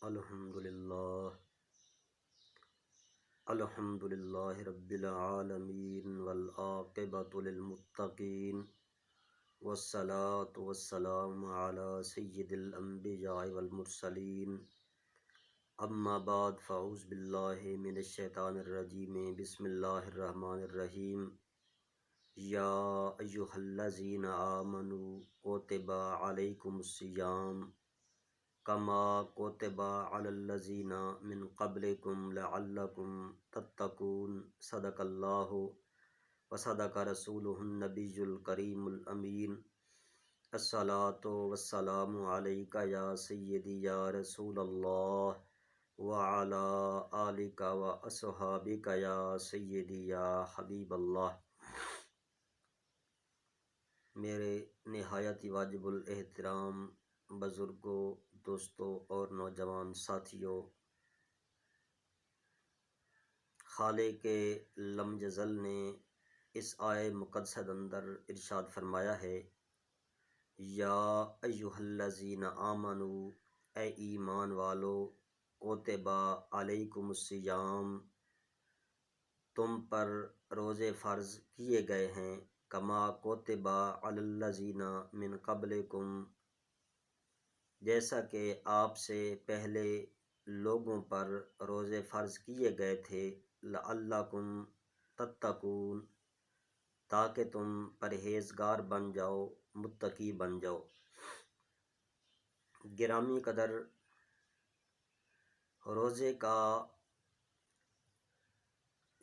الحمد للہ رب العالمین والعاقبۃ للمتقین والصلاة والسلام علی سید الانبیاء والمرسلین اما بعد فاعوذ باللہ من الشیطان الرجیم بسم اللہ الرحمن الرحیم یا ایہا الذین آمنوا کتب علیکم الصیام کما کتب علی الذین من قبلکم لعلکم تتقون صدق اللہ وصدق رسولہ النبی الکریم الامین الصلاۃ والسلام علیک یا سیدی یا رسول اللہ وعلی آلک واصحابک یا سیدی یا حبیب اللہ۔ میرے نہایت واجب الاحترام بزرگوں، دوستوں اور نوجوان ساتھیوں، خالق لم یزل نے اس آئے مقدسہ اندر ارشاد فرمایا ہے، یا ایہا الذین آمنوا، اے ایمان والو، کتب علیکم الصیام، تم پر روزے فرض کیے گئے ہیں، کما کتب علی الذین من قبلکم، جیسا کہ آپ سے پہلے لوگوں پر روزے فرض کیے گئے تھے، لعلکم تتقون، تاکہ تم پرہیزگار بن جاؤ، متقی بن جاؤ۔ گرامی قدر، روزے کا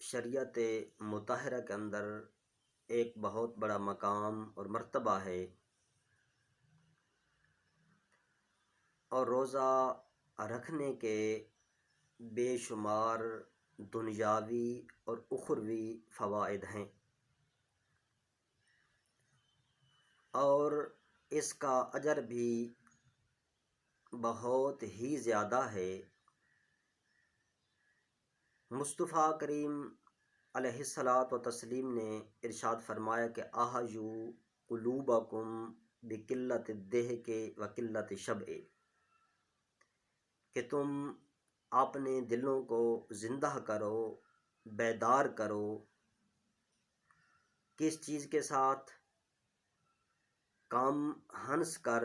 شریعت مطہرہ کے اندر ایک بہت بڑا مقام اور مرتبہ ہے، اور روزہ رکھنے کے بے شمار دنیاوی اور اخروی فوائد ہیں، اور اس کا اجر بھی بہت ہی زیادہ ہے۔ مصطفیٰ کریم علیہ الصلاۃ والتسلیم نے ارشاد فرمایا کہ احیوا قلوبکم بقلۃ الضحک وقلۃ الشبع، کہ تم اپنے دلوں کو زندہ کرو، بیدار کرو، کس چیز کے ساتھ؟ کم ہنس کر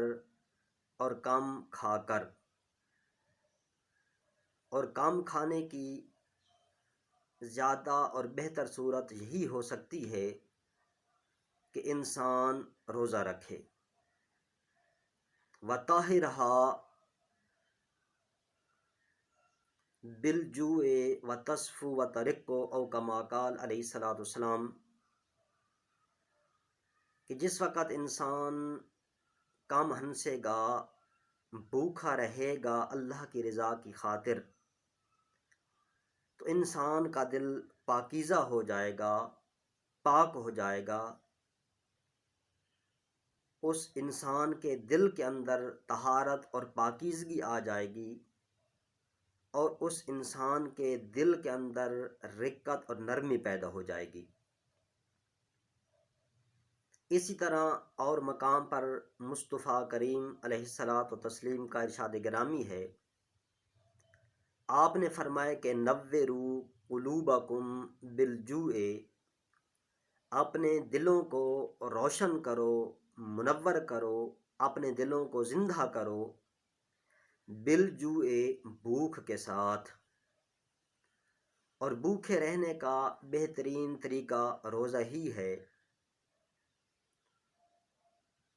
اور کم کھا کر، اور کم کھانے کی زیادہ اور بہتر صورت یہی ہو سکتی ہے کہ انسان روزہ رکھے۔ وَطَاہِرْهَا بِالْجُوعِ وَتَصْفُو وَتَرِقُّ، او کما قال علیہ الصلاۃ والسلام، کہ جس وقت انسان کم ہنسے گا، بھوکا رہے گا اللہ کی رضا کی خاطر، تو انسان کا دل پاکیزہ ہو جائے گا، پاک ہو جائے گا، اس انسان کے دل کے اندر طہارت اور پاکیزگی آ جائے گی، اور اس انسان کے دل کے اندر رقت اور نرمی پیدا ہو جائے گی۔ اسی طرح اور مقام پر مصطفیٰ کریم علیہ الصلاۃ والتسلیم کا ارشاد گرامی ہے، آپ نے فرمایا کہ نوّروا قلوبکم بالجوع، اپنے دلوں کو روشن کرو، منور کرو، اپنے دلوں کو زندہ کرو، بالجوع، بھوک کے ساتھ۔ اور بھوکے رہنے کا بہترین طریقہ روزہ ہی ہے۔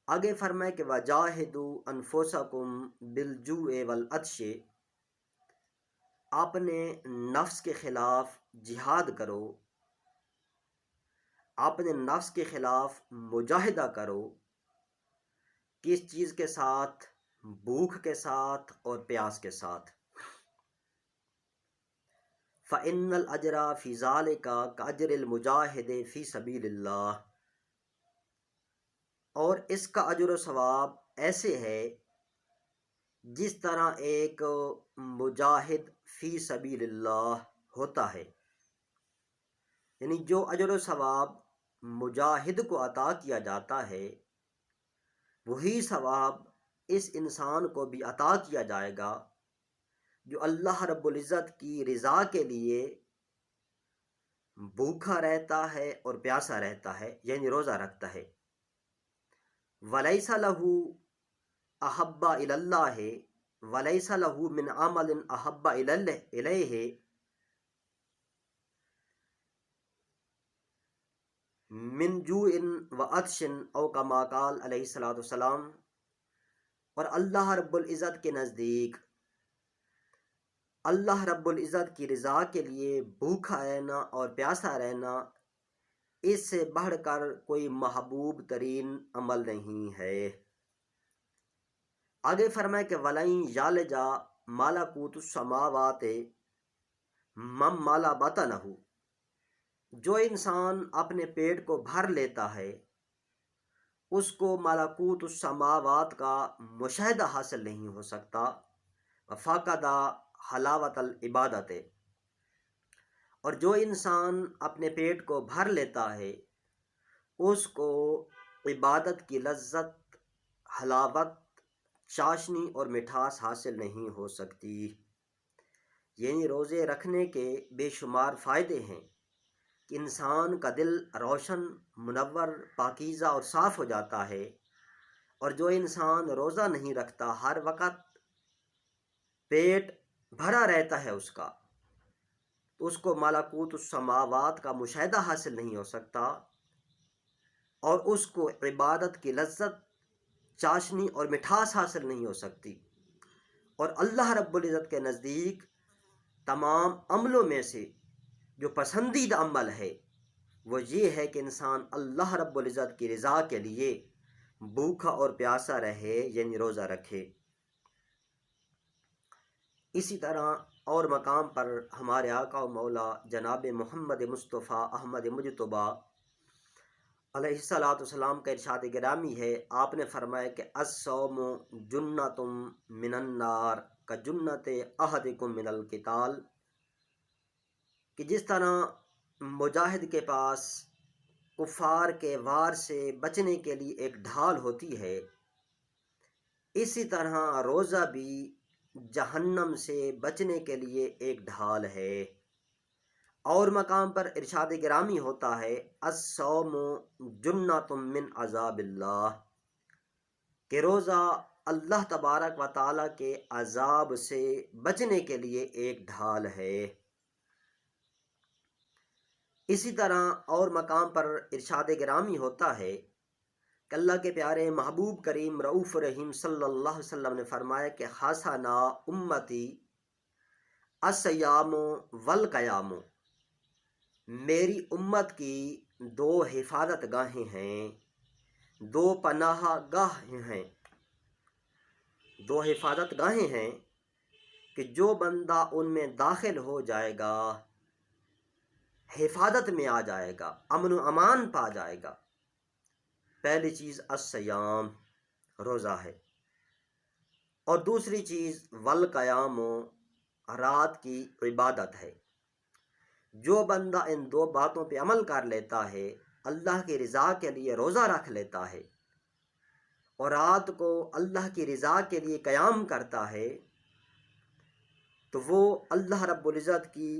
آگے فرمائے کہ وَجَاهِدُوا أَنفُسَكُمْ بِالْجُوعِ وَالْعَطْشِ، اپنے نفس کے خلاف جہاد کرو، اپنے نفس کے خلاف مجاہدہ کرو، کس چیز کے ساتھ؟ بھوک کے ساتھ اور پیاس کے ساتھ۔ فَإِنَّ الْأَجْرَ فِي ذَلِكَ كَأَجْرِ الْمُجَاهِدِ فِي سَبِيلِ اللَّهِ، اور اس کا اجر و ثواب ایسے ہے جس طرح ایک مجاہد فی سبیل اللہ ہوتا ہے، یعنی جو اجر و ثواب مجاہد کو عطا کیا جاتا ہے، وہی ثواب اس انسان کو بھی عطا کیا جائے گا جو اللہ رب العزت کی رضا کے لیے بھوکا رہتا ہے اور پیاسا رہتا ہے، یعنی روزہ رکھتا ہے. ولیس لہو احب الی اللہ ولیس لہو من عمل احب الیہ من جوع و عطش او کما قال علیہ الصلوۃ والسلام. اور اللہ رب العزت کے نزدیک اللہ رب العزت کی رضا کے لیے بھوکا رہنا اور پیاسا رہنا اس سے بڑھ کر کوئی محبوب ترین عمل نہیں ہے. آگے فرمائے کہ وَلَئِن یَلْجَا مَلَکُوتُ السَّمَاوَاتِ مَمْ مَلَا بَطْنَهُ. جو انسان اپنے پیٹ کو بھر لیتا ہے اس کو ملکوت السماوات کا مشاہدہ حاصل نہیں ہو سکتا. فَقَدَ حلاوت العبادت. اور جو انسان اپنے پیٹ کو بھر لیتا ہے اس کو عبادت کی لذت، حلاوت، چاشنی اور مٹھاس حاصل نہیں ہو سکتی. یعنی روزے رکھنے کے بے شمار فائدے ہیں کہ انسان کا دل روشن، منور، پاکیزہ اور صاف ہو جاتا ہے. اور جو انسان روزہ نہیں رکھتا ہر وقت پیٹ بھرا رہتا ہے اس کا، تو اس کو ملکوت السماوات کا مشاہدہ حاصل نہیں ہو سکتا اور اس کو عبادت کی لذت، چاشنی اور مٹھاس حاصل نہیں ہو سکتی. اور اللہ رب العزت کے نزدیک تمام عملوں میں سے جو پسندیدہ عمل ہے وہ یہ ہے کہ انسان اللہ رب العزت کی رضا کے لیے بھوکا اور پیاسا رہے، یعنی روزہ رکھے. اسی طرح اور مقام پر ہمارے آقا و مولا جناب محمد مصطفیٰ احمد مجتبیٰ علیہ الصلوۃ والسلام کا ارشاد گرامی ہے. آپ نے فرمایا کہ الصوم جنۃ من النار کجنۃ احدکم من القتال. کہ جس طرح مجاہد کے پاس کفار کے وار سے بچنے کے لیے ایک ڈھال ہوتی ہے، اسی طرح روزہ بھی جہنم سے بچنے کے لیے ایک ڈھال ہے. اور مقام پر ارشاد گرامی ہوتا ہے الصوم جنۃ من عذاب اللہ. کہ روزہ اللہ تبارک و تعالیٰ کے عذاب سے بچنے کے لیے ایک ڈھال ہے. اسی طرح اور مقام پر ارشاد گرامی ہوتا ہے کہ اللہ کے پیارے محبوب کریم رؤوف رحیم صلی اللہ علیہ وسلم نے فرمایا کہ حسنا امتی الصیام والقیام. میری امت کی دو حفاظت گاہیں ہیں، دو پناہ گاہ ہیں، دو حفاظت گاہیں ہیں کہ جو بندہ ان میں داخل ہو جائے گا حفاظت میں آ جائے گا، امن و امان پا جائے گا. پہلی چیز الصیام، روزہ ہے، اور دوسری چیز والقیام، رات کی عبادت ہے. جو بندہ ان دو باتوں پہ عمل کر لیتا ہے، اللہ کی رضا کے لیے روزہ رکھ لیتا ہے اور رات کو اللہ کی رضا کے لیے قیام کرتا ہے، تو وہ اللہ رب العزت کی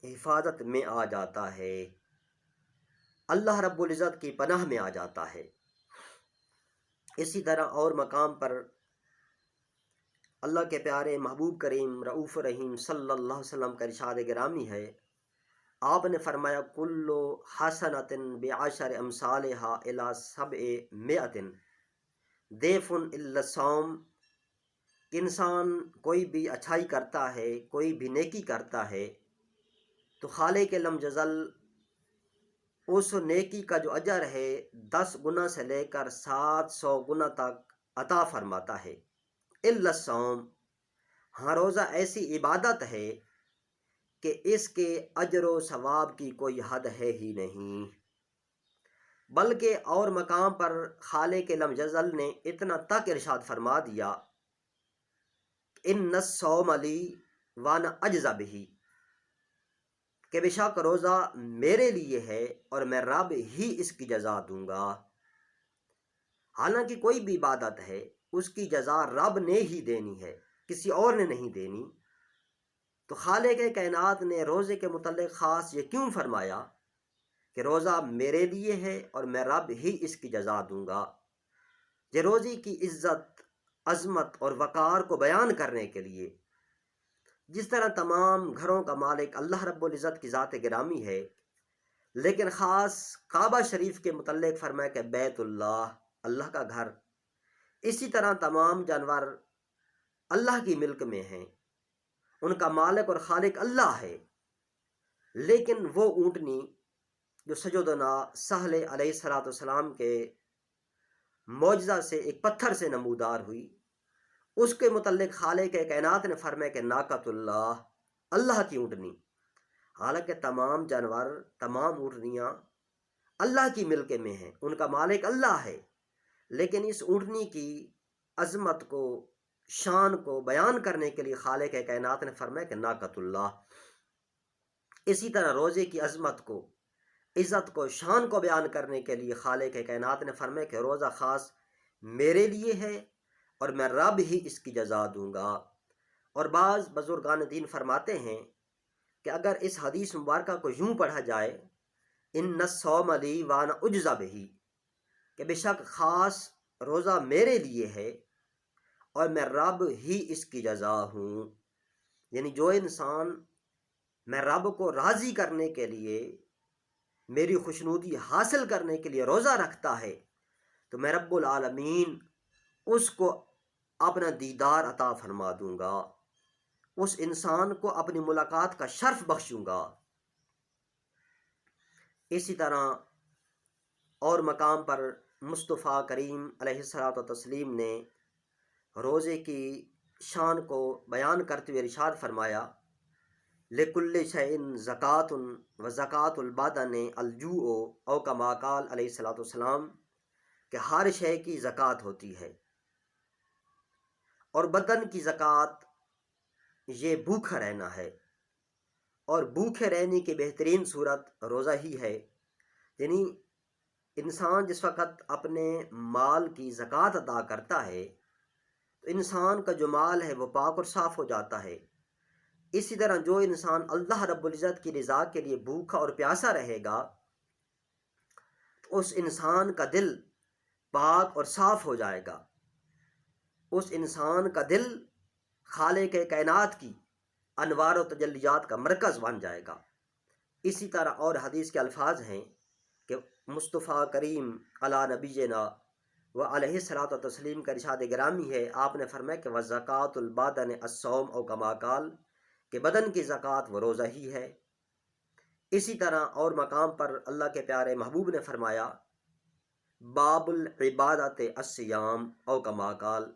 حفاظت میں آ جاتا ہے، اللہ رب العزت کی پناہ میں آ جاتا ہے. اسی طرح اور مقام پر اللہ کے پیارے محبوب کریم رؤوف رحیم صلی اللہ علیہ وسلم کا ارشاد گرامی ہے. آپ نے فرمایا کل حسنۃ بعشر امثالھا الی 700 ضعف الا الصوم. انسان کوئی بھی اچھائی کرتا ہے، کوئی بھی نیکی کرتا ہے تو خالق لم یزل اس نیکی کا جو اجر ہے 10 گنا سے لے کر 700 گنا تک عطا فرماتا ہے. الا الصوم، ہاں روزہ ایسی عبادت ہے کہ اس کے اجر و ثواب کی کوئی حد ہے ہی نہیں. بلکہ اور مقام پر خالق لم یزل نے اتنا تک ارشاد فرما دیا ان الصوم لی وانا اجزی بہ، کہ بے شک روزہ میرے لیے ہے اور میں رب ہی اس کی جزا دوں گا. حالانکہ کوئی بھی عبادت ہے اس کی جزا رب نے ہی دینی ہے، کسی اور نے نہیں دینی. تو خالق کائنات نے روزے کے متعلق خاص یہ کیوں فرمایا کہ روزہ میرے لیے ہے اور میں رب ہی اس کی جزا دوں گا؟ یہ روزے کی عزت، عظمت اور وقار کو بیان کرنے کے لیے، جس طرح تمام گھروں کا مالک اللہ رب العزت کی ذات گرامی ہے، لیکن خاص کعبہ شریف کے متعلق فرمایا کہ بیت اللہ، اللہ کا گھر، اسی طرح تمام جانور اللہ کی ملک میں ہیں، ان کا مالک اور خالق اللہ ہے، لیکن وہ اونٹنی جو سیدنا سہل علیہ السلام کے معجزہ سے ایک پتھر سے نمودار ہوئی، اس کے متعلق خالق کائنات نے فرمایا کہ ناقۃ اللہ، اللہ کی اونٹنی، حالانکہ تمام جانور، تمام اونٹنیاں اللہ کی ملک میں ہیں، ان کا مالک اللہ ہے، لیکن اس اونٹنی کی عظمت کو، شان کو بیان کرنے کے لیے خالق کائنات نے فرمایا کہ ناقۃ اللہ۔ اسی طرح روزے کی عظمت کو، عزت کو، شان کو بیان کرنے کے لیے خالق کائنات نے فرمایا کہ روزہ خاص میرے لیے ہے اور میں رب ہی اس کی جزا دوں گا۔ اور بعض بزرگان دین فرماتے ہیں کہ اگر اس حدیث مبارکہ کو یوں پڑھا جائے، ان الصوم لی وانا اجزی بہ، کہ بے شک خاص روزہ میرے لیے ہے اور میں رب ہی اس کی جزا ہوں، یعنی جو انسان میں رب کو راضی کرنے کے لیے، میری خوشنودی حاصل کرنے کے لیے روزہ رکھتا ہے، تو میں رب العالمین اس کو اپنا دیدار عطا فرما دوں گا، اس انسان کو اپنی ملاقات کا شرف بخشوں گا۔ اسی طرح اور مقام پر مصطفیٰ کریم علیہ الصلوۃ والتسلیم نے روزے کی شان کو بیان کرتے ہوئے ارشاد فرمایا، لِكُلِّ شَيْءٍ زَكَاةٌ وَزَكَاةُ الْبَدَنِ الْجُوعُ، او کما قال علیہ الصلوۃ والسلام، کہ ہر شے کی زکوٰۃ ہوتی ہے، اور بدن کی زکوٰۃ یہ بھوکا رہنا ہے، اور بھوکے رہنے کی بہترین صورت روزہ ہی ہے۔ یعنی انسان جس وقت اپنے مال کی زکوٰۃ ادا کرتا ہے تو انسان کا جو مال ہے وہ پاک اور صاف ہو جاتا ہے۔ اسی طرح جو انسان اللہ رب العزت کی رضا کے لیے بھوکا اور پیاسا رہے گا تو اس انسان کا دل پاک اور صاف ہو جائے گا، اس انسان کا دل خالق کائنات کی انوار و تجلیات کا مرکز بن جائے گا۔ اسی طرح اور حدیث کے الفاظ ہیں کہ مصطفیٰ کریم علی نبینا و علیہ الصلوۃ والتسلیم کا ارشاد گرامی ہے، آپ نے فرمایا کہ وَزَكَاةُ الْبَدَنِ الصَّوْمُ، او کما قال، کہ بدن کی زکوٰۃ وہ روزہ ہی ہے۔ اسی طرح اور مقام پر اللہ کے پیارے محبوب نے فرمایا، باب العبادت الصیام، او کما قال،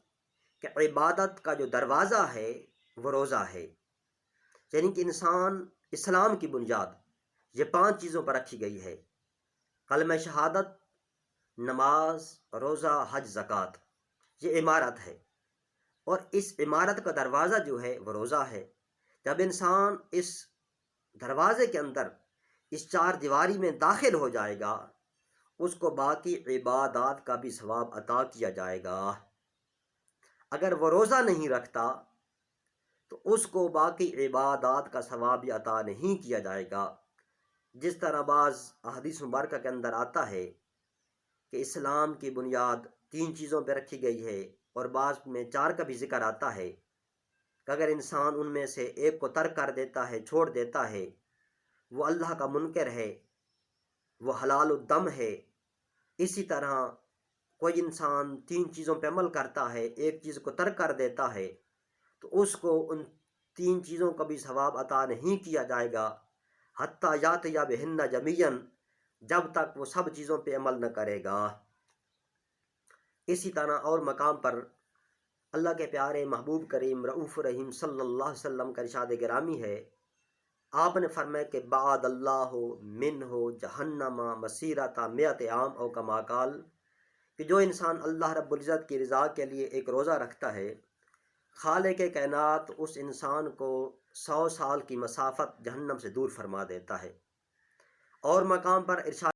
کہ عبادت کا جو دروازہ ہے وہ روزہ ہے۔ یعنی کہ انسان اسلام کی بنیاد یہ 5 چیزوں پر رکھی گئی ہے: کلمہ شہادت، نماز، روزہ، حج، زکوٰۃ، یہ عمارت ہے، اور اس عمارت کا دروازہ جو ہے وہ روزہ ہے۔ جب انسان اس دروازے کے اندر، اس 4 دیواری میں داخل ہو جائے گا، اس کو باقی عبادات کا بھی ثواب عطا کیا جائے گا۔ اگر وہ روزہ نہیں رکھتا تو اس کو باقی عبادات کا ثواب بھی عطا نہیں کیا جائے گا۔ جس طرح بعض احادیث مبارکہ کے اندر آتا ہے کہ اسلام کی بنیاد 3 چیزوں پہ رکھی گئی ہے، اور بعض میں 4 کا بھی ذکر آتا ہے کہ اگر انسان ان میں سے ایک کو ترک کر دیتا ہے، چھوڑ دیتا ہے، وہ اللہ کا منکر ہے، وہ حلال الدم ہے۔ اسی طرح کوئی انسان 3 چیزوں پہ عمل کرتا ہے، ایک چیز کو ترک کر دیتا ہے، تو اس کو ان 3 چیزوں کا بھی ثواب عطا نہیں کیا جائے گا، حتیٰ یاتیٰ بہن جمیعاً، جب تک وہ سب چیزوں پہ عمل نہ کرے گا۔ اسی طرح اور مقام پر اللہ کے پیارے محبوب کریم رؤوف رحیم صلی اللہ علیہ وسلم کا ارشاد گرامی ہے، آپ نے فرمایا کہ بعد اللہ منہ جہنم مسیرۃ 100 عام، او کما قال، کہ جو انسان اللہ رب العزت کی رضا کے لیے ایک روزہ رکھتا ہے، خالق کائنات اس انسان کو 100 سال کی مسافت جہنم سے دور فرما دیتا ہے۔ اور مقام پر ارشاد